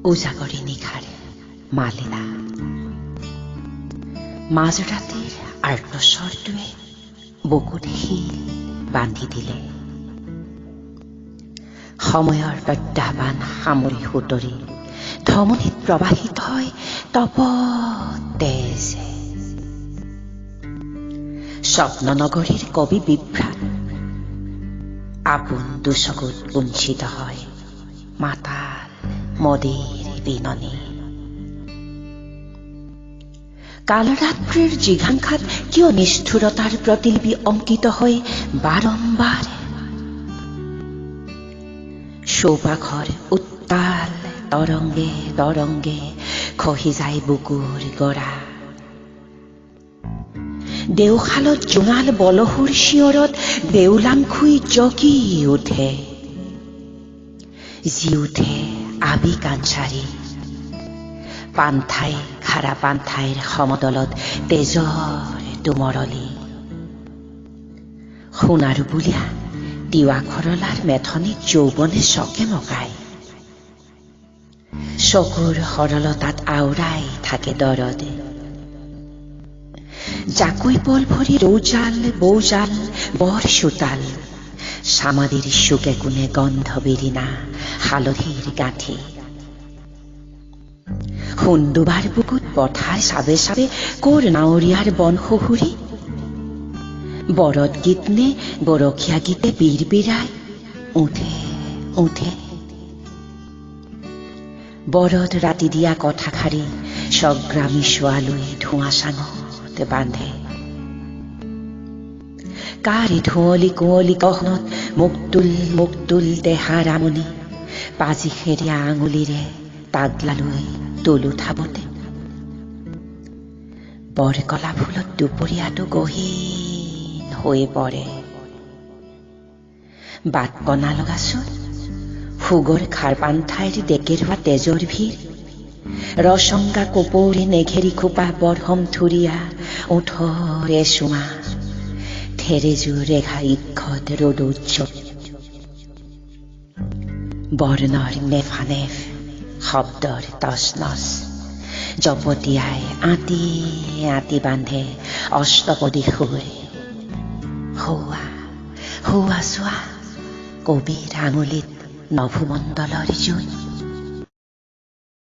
উজাগৰি নিশাৰে মালিলা মাজৰাতিৰ আৰ্তস্বৰটোৱে বুকুত শিল বান্ধি দিলে। সময়ৰ প্ৰত্যাহ্বান সামৰি সুতৰি ধমনীত প্ৰবাহিত হয় তপ তেজে। স্বপ্ননগৰীৰ কবি বিভ্ৰাট আপোন দুচকুত কুঞ্চিত হয় মাতাল মদিৰ বিননি। কালৰাত্ৰিৰ জিঘাংঘাত কিয় নিষ্ঠুৰতাৰ প্ৰতিলিপি অংকিত হৈ বাৰম্বাৰ চৌপাশৰ উত্তাল তৰংগে তৰংগে খহি যায় বুকুৰ গৰা। দেওশালত জোঙাল বলহুৰ চিঞৰত দেউলাংখুই জগি উঠে, জি উঠে আবি কাঞ্চাৰী। পান্থাই খাৰা পান্থাইৰ সমতলত তেজৰ দুমৰলি। সোণাৰু বুলিয়া তিৱা খৰলাৰ মেথনিত যৌৱনে চকে মকায়। চকুৰ সৰলতাত আওৰাই থাকে দৰদে। জাকৈ পল ভৰি ৰৌজাল বৌজাল বৰ চোতাল। চামাদিৰ চুকে কোণে গন্ধ বিৰিনা হালধিৰ গাঁঠি। সোণদুবাৰ বুকুত পথাৰ চাবে চাবে কৰ নাৱৰীয়াৰ বন শহুৰী। বৰদ গীত নে গৰখীয়া গীতে বীৰ বীৰাই উঠে উঠে। বৰদ ৰাতি দিয়া কথাষাৰি স্বগ্ৰামী ছোৱালৈ ধোঁৱা চাঙত বান্ধে। কাৰি ধুঁৱলি কুঁৱলি কহনত মুক্তুল মুক্তুল দেহা ৰামনি পাজি খেৰিয়া আঙুলিৰে তাগলালৈ তোলো থাবতে। বৰকলা ফুলত দুপৰীয়াটো গহীন হৈ পৰে। বাট কণা লগাচোন ফুগৰ খাৰ পান্থাইৰ ডেকেৰুৱা তেজৰ ভিৰ। ৰসংগা কপৌৰে নেঘেৰি খোপা বৰহম থুৰীয়া ওঠৰে চুমা। থেৰেজু ৰেঘা ইক্ষত ৰদৌজ্জ্বল। বৰ্ণৰ নেফানেফ শব্দৰ তচনচ। জপতিয়াই আঁতি আঁতি বান্ধে অষ্টপদী সুৰ। সৌৱা সৌৱা চোৱা কবিৰ আঙুলিত নভোমণ্ডলৰ জোন।